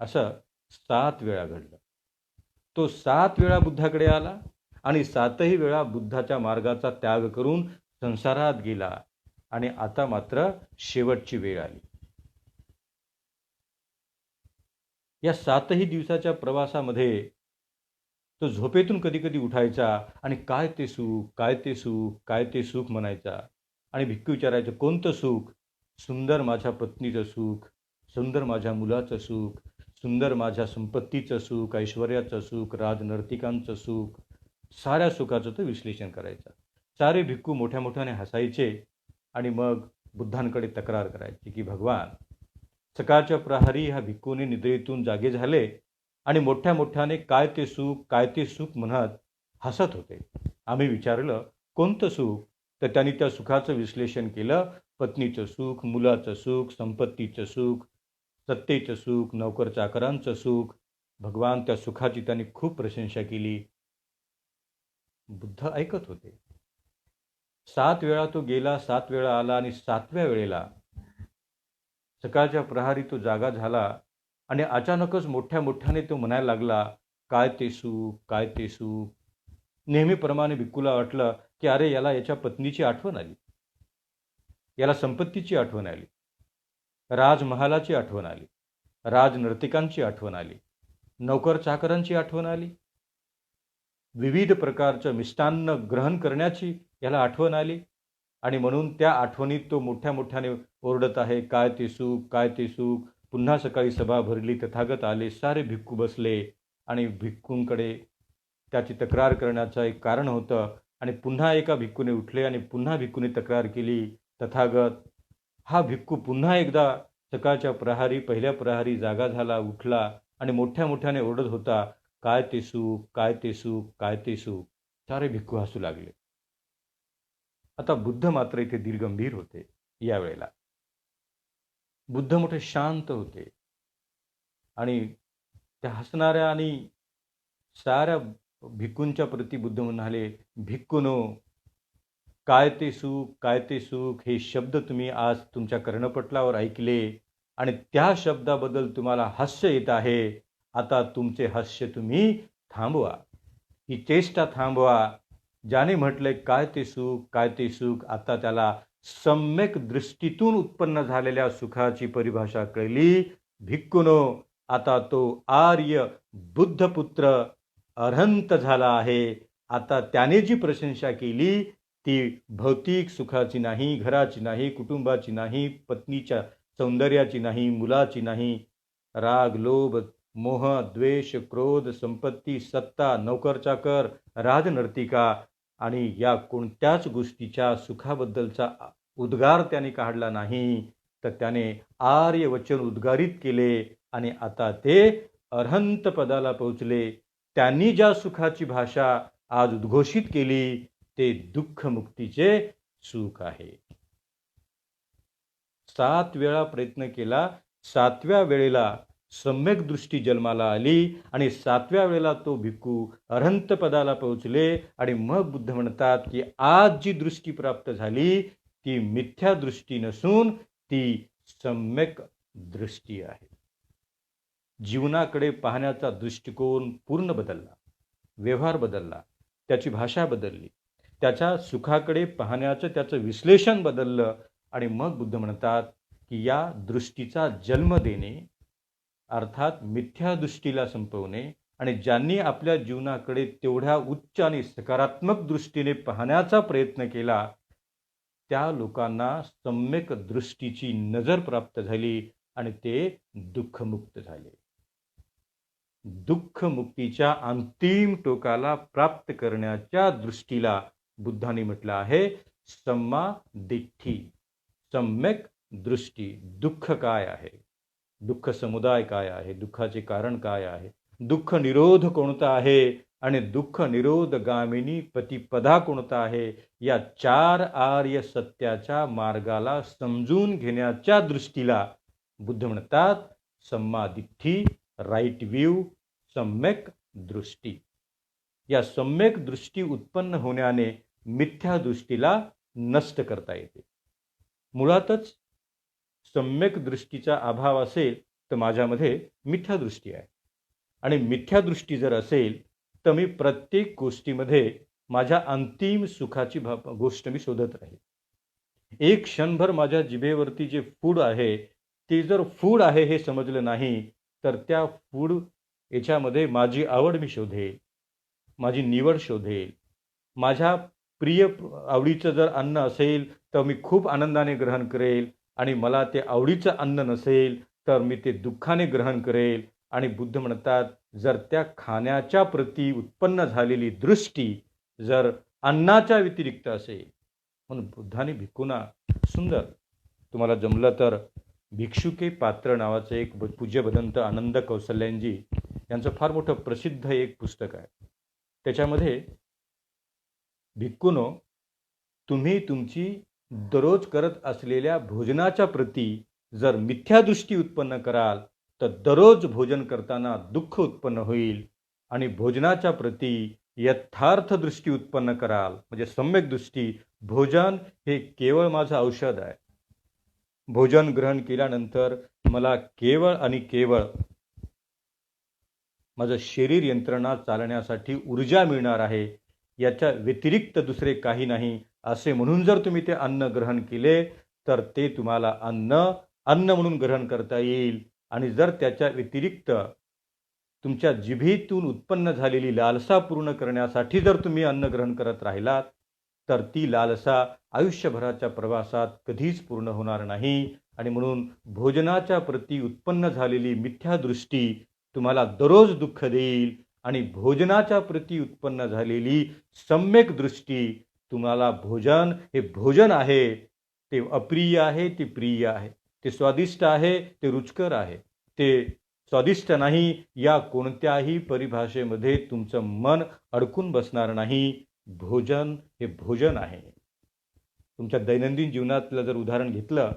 असं 7 वेळा घडलं. तो 7 वेळा बुद्धाकडे आला आणि 7ही वेळा बुद्धाच्या मार्गाचा त्याग करून संसारात गेला. आणि आता मात्र शेवटची वेळ आली. या 7ही दिवसाच्या प्रवासामध्ये तो झोपेतून कधी कधी उठायचा आणि काय ते सुख, काय ते सुख, काय ते सुख म्हणायचा. आणि भिक्खू विचारायचं, कोणतं सुख? सुंदर माझ्या पत्नीचं सुख, सुंदर माझ्या मुलाचं सुख, सुंदर माझ्या संपत्तीचं सुख, ऐश्वर्याचं सुख, राजनर्तिकांचं सुख. साऱ्या सुखाचं तो विश्लेषण करायचा. सारे भिक्खू मोठ्या मोठ्याने हसायचे आणि मग बुद्धांकडे तक्रार करायची की भगवान, सकाळच्या प्रहरी ह्या भिक्खूने निद्रेतून जागे झाले आणि मोठ्या मोठ्याने काय ते सुख, काय ते सुख म्हणत हसत होते. आम्ही विचारलं, कोणतं सुख? तर त्यांनी त्या सुखाचं विश्लेषण केलं. पत्नीचं सुख, मुलाचं सुख, संपत्तीचं सुख, सत्तेचं सुख, नौकर चाकरांचं सुख. भगवान, त्या सुखाची त्यांनी खूप प्रशंसा केली. बुद्ध ऐकत होते. 7 वेळा तो गेला, 7 वेळा आला आणि 7व्या वेळेला सकाळच्या प्रहारी तो जागा झाला आणि अचानकच मोठ्या मोठ्याने तो म्हणायला लागला, काय ते सुख, काय ते सुख. नेहमीप्रमाणे भिक्खूला वाटलं की अरे, याला याच्या पत्नीची आठवण आली, याला संपत्तीची आठवण आली, राजमहालाची आठवण आली, राजनर्तिकांची आठवण आली, नौकर चाकरांची आठवण आली, विविध प्रकारचं मिष्टान्न ग्रहण करण्याची याला आठवण आली. आणि म्हणून त्या आठवणीत तो मोठ्या मोठ्याने ओरडत आहे, काय ते सुख, काय ते सुख. पुन्हा सकाळी सभा भरली, तथागत आले, सारे भिक्खू बसले आणि भिक्खूंकडे त्याची तक्रार करण्याचं एक कारण होतं. आणि पुन्हा एका भिक्खूने उठले आणि पुन्हा भिक्खूने तक्रार केली. तथागत हा भिक्खू पुन्हा एकदा सकाळच्या प्रहारी पहिल्या प्रहारी जागा झाला, उठला आणि मोठ्या मोठ्याने ओरडत होता, काय ते सुख, काय ते सुख, काय ते सुख. सारे भिक्खू हसू लागले. आता बुद्ध मात्र इथे दिलगंभीर होते. यावेळेला बुद्ध मोठे शांत होते आणि त्या हसणाऱ्या आणि साऱ्या भिक्खूंच्या प्रती बुद्ध म्हणाले, भिक्खूनो, काय ते सुख, काय ते सुख हे शब्द तुम्ही आज तुमच्या कर्णपटलावर ऐकले आणि त्या शब्दाबद्दल तुम्हाला हास्य येत आहे. आता तुमचे हास्य तुम्ही थांबवा, ही चेष्टा थांबवा. ज्याने म्हटलंय काय ते सुख, काय ते सुख, आता त्याला सम्यक दृष्टीतून उत्पन्न झालेल्या सुखाची परिभाषा कळली. भिक्खूनो, आता तो आर्य बुद्धपुत्र अरहंत झाला आहे. आता त्याने जी प्रशंसा केली ती भौतिक सुखाची नाही, घराची नाही, कुटुंबाची नाही, पत्नीच्या सौंदर्याची नाही, मुलाची नाही, राग, लोभ, मोह, द्वेष, क्रोध, संपत्ती, सत्ता, नोकरचाकर, राजनर्तिका आणि या कोणत्याच गोष्टीच्या सुखाबद्दलचा उद्गार त्याने काढला नाही. तर त्याने आर्य वचन उद्गारित केले आणि आता ते अरहंत पदाला पोहोचले. त्यांनी ज्या सुखाची भाषा आज उद्घोषित केली ते दुःखमुक्तीचे सुख आहे. 7 वेळा प्रयत्न केला, 7व्या वेळेला सम्यक दृष्टी जन्माला आली आणि 7व्या वेळेला तो भिक्खू अरहंत पदाला पोहोचले. आणि मग बुद्ध म्हणतात की आज जी दृष्टी प्राप्त झाली ती मिथ्या दृष्टी नसून ती सम्यक दृष्टी आहे. जीवनाकडे पाहण्याचा दृष्टिकोन पूर्ण बदलला, व्यवहार बदलला, त्याची भाषा बदलली, त्याच्या सुखाकडे पाहण्याचं त्याचं विश्लेषण बदललं. आणि मग बुद्ध म्हणतात की या दृष्टीचा जन्म देणे अर्थात मिथ्या दृष्टीला संपवणे आणि ज्यांनी आपल्या जीवनाकडे तेवढ्या उच्च आणि सकारात्मक दृष्टीने पाहण्याचा प्रयत्न केला त्या लोकांना सम्यक दृष्टीची नजर प्राप्त झाली आणि ते दुःखमुक्त झाले. दुःखमुक्तीच्या अंतिम टोकाला प्राप्त करण्याच्या दृष्टीला बुद्धाने म्हटलं आहे सम्मा दिठ्ठी, सम्यक दृष्टी. दुःख काय आहे, दुःख समुदाय काय आहे, दुःखाचे कारण काय आहे, दुःख निरोध कोणता आहे आणि दुःख निरोधगामिनी प्रतिपदा कोणता आहे, या 4 आर्य सत्याच्या मार्गाला समजून घेण्याच्या दृष्टीला बुद्ध म्हणतात सम्मा दिठ्ठी, राईट व्ह्यू, सम्यक दृष्टी. या सम्यक दृष्टी उत्पन्न होण्याने मिथ्या दृष्टीला नष्ट करता येते. मुळातच सम्यक दृष्टीचा अभाव असेल तर माझ्यामध्ये मिथ्या दृष्टी आहे आणि मिथ्या दृष्टी जर असेल तर मी प्रत्येक गोष्टीमध्ये माझ्या अंतिम सुखाची गोष्ट मी शोधत राहील. एक क्षणभर माझ्या जिभेवरती जे फूड आहे ते जर फूड आहे हे समजलं नाही तर त्या फूड याच्यामध्ये माझी आवड मी शोधेल, माझी निवड शोधेल. माझ्या प्रिय आवडीचं जर अन्न असेल तर मी खूप आनंदाने ग्रहण करेल आणि मला ते आवडीचं अन्न नसेल तर मी ते दुःखाने ग्रहण करेल. आणि बुद्ध म्हणतात जर त्या खाण्याच्या प्रती उत्पन्न झालेली दृष्टी जर अन्नाच्या व्यतिरिक्त असेल, म्हणून बुद्धाने भिक्खूंना सुंदर, तुम्हाला जमलं तर भिक्षुके पात्र नावाचं एक पूज्य भदंत आनंद कौशल्यांजी यांचं फार मोठं प्रसिद्ध एक पुस्तक आहे. त्याच्यामध्ये भिक्खूनो, तुम्ही तुमची दररोज करत असलेल्या भोजनाच्या प्रती जर मिथ्या दृष्टी उत्पन्न कराल तर दररोज भोजन करताना दुःख उत्पन्न होईल. आणि भोजनाच्या प्रती यथार्थ दृष्टी उत्पन्न कराल म्हणजे सम्यक दृष्टी, भोजन हे केवळ माझं औषध आहे. भोजन ग्रहण केल्यानंतर मला केवळ आणि केवळ माझं शरीर यंत्रणा चालण्यासाठी ऊर्जा मिळणार आहे, याच्या व्यतिरिक्त दुसरे काही नाही असे म्हणून जर तुम्ही ते अन्न ग्रहण केले तर ते तुम्हाला अन्न म्हणून ग्रहण करता येईल. आणि जर त्याच्या व्यतिरिक्त तुमच्या जिभेतून उत्पन्न झालेली लालसा पूर्ण करण्यासाठी जर तुम्ही अन्न ग्रहण करत राहिलात तर ती लालसा आयुष्यभराच्या प्रवासात कधीच पूर्ण होणार नाही. आणि म्हणून भोजनाच्या प्रती उत्पन्न झालेली मिथ्या दृष्टी तुम्हाला दररोज दुःख देईल आणि भोजनाच्या प्रती उत्पन्न झालेली सम्यक दृष्टी तुम्हाला भोजन हे भोजन आहे, ते अप्रिय आहे, ते प्रिय आहे, ते स्वादिष्ट आहे, ते रुचकर आहे, ते स्वादिष्ट नाही या कोणत्याही परिभाषेमध्ये तुमचं मन अडकून बसणार नाही. भोजन हे भोजन आहे. तुमच्या दैनंदिन जीवनातलं जर उदाहरण घेतलं,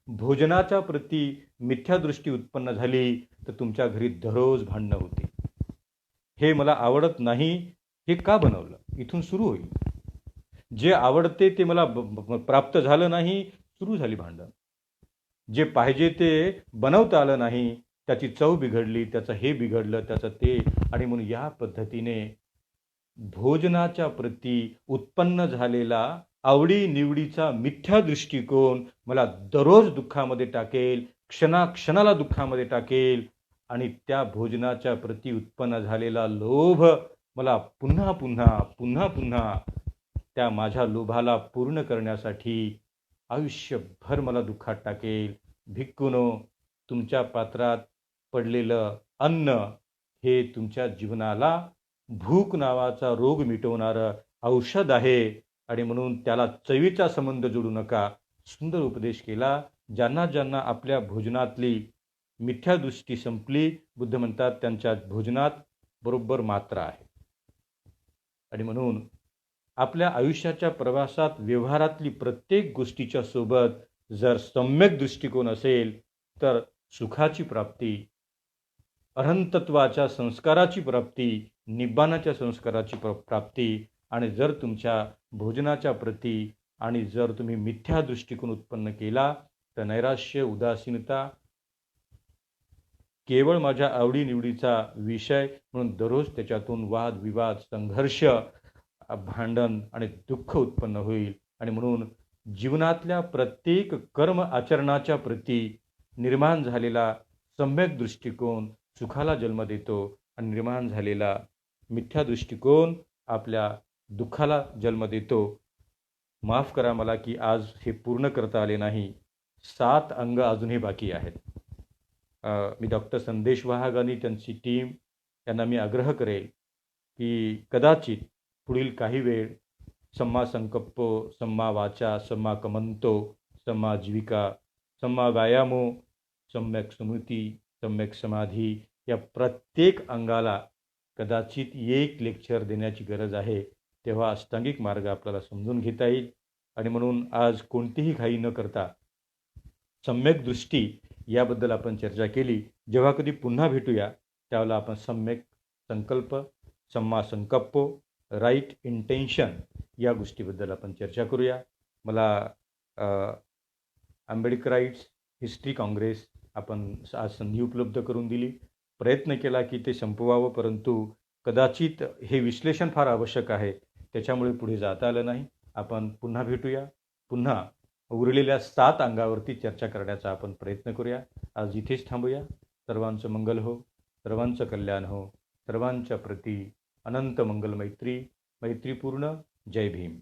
भोजनाच्या प्रती मिथ्या दृष्टी उत्पन्न झाली तर तुमच्या घरी दररोज भांडणं होती. हे मला आवडत नाही, हे का बनवलं, इथून सुरू होईल. जे आवडते ते मला प्राप्त झालं नाही, सुरू झाली भांडण. जे पाहिजे ते बनवता आलं नाही, त्याची चव बिघडली, त्याचं हे बिघडलं, त्याचं ते, आणि म्हणून या पद्धतीने भोजनाच्या प्रती उत्पन्न झालेला आवडीनिवडीचा मिथ्या दृष्टिकोन मला दररोज दुःखामध्ये टाकेल, क्षणाक्षणाला दुःखामध्ये टाकेल, आणि त्या भोजनाच्या प्रती उत्पन्न झालेला लोभ मला पुन्हा पुन्हा पुन्हा पुन्हा त्या माझ्या लोभाला पूर्ण करण्यासाठी आयुष्यभर मला दुःखात टाकेल. भिक्खूनो, तुमच्या पात्रात पडलेलं अन्न हे तुमच्या जीवनाला भूक नावाचा रोग मिटवणारं औषध आहे, आणि म्हणून त्याला चवीचा संबंध जोडू नका. सुंदर उपदेश केला. ज्यांना ज्यांना आपल्या भोजनातली मिथ्या दृष्टी संपली, बुद्ध म्हणतात त्यांच्या भोजनात बरोबर मात्रा आहे. आणि म्हणून आपल्या आयुष्याच्या प्रवासात व्यवहारातली प्रत्येक गोष्टीच्या सोबत जर सम्यक दृष्टिकोन असेल तर सुखाची प्राप्ती, अनंतत्वाच्या संस्काराची प्राप्ती, निब्बाणाच्या संस्काराची प्राप्ती, आणि जर तुमच्या भोजनाच्या प्रती आणि जर तुम्ही मिथ्या दृष्टिकोन उत्पन्न केला तर नैराश्य, उदासीनता, केवळ माझ्या आवडीनिवडीचा विषय म्हणून दररोज त्याच्यातून वाद विवाद, संघर्ष, भांडण आणि दुःख उत्पन्न होईल. आणि म्हणून जीवनातल्या प्रत्येक कर्म आचरणाच्या प्रती निर्माण झालेला सम्यक दृष्टिकोन सुखाला जन्म देतो, आणि निर्माण झालेला मिथ्या दृष्टिकोन आपल्या दुःखाला जन्म देतो. माफ करा मला की आज हे पूर्ण करता आले नाही. 7 अंग अजूनही बाकी आहेत. मी डॉक्टर संदेश वाहक आणि त्यांची टीम यांना मी आग्रह करेल की कदाचित पुढील काही वेळ सम्मा संकप्पो, सम्मा वाचा, सम्मा कमंतो, सम्मा जीविका, सम्मा व्यायामो, सम्यक स्मृती, सम्यक समाधी या प्रत्येक अंगाला कदाचित एक लेक्चर देण्याची गरज आहे. तेव्हा अष्टांगिक मार्ग आपल्याला समजून घेता येईल. आणि म्हणून आज कोणतीही घाई न करता सम्यक दृष्टी याबद्दल आपण चर्चा केली. जेव्हा कधी पुन्हा भेटूया त्यावेळेला आपण सम्यक संकल्प, सम्मा संकप्पो, राईट इंटेन्शन या गोष्टीबद्दल आपण चर्चा करूया. मला आंबेडकराइट्स हिस्ट्री काँग्रेस आपण आज संधी उपलब्ध करून दिली. प्रयत्न केला की ते संपवावं, परंतु कदाचित हे विश्लेषण फार आवश्यक आहे, त्याच्यामुळे पुढे जाता आलं नाही. आपण पुन्हा भेटूया. पुन्हा उरलेल्या 7 अंगावरती चर्चा करण्याचा आपण प्रयत्न करूया. आज इथेच थांबूया. सर्वांचं मंगल हो, सर्वांचं कल्याण हो, सर्वांच्या प्रती अनंत मंगल मैत्री. मैत्रीपूर्ण. जय भीम.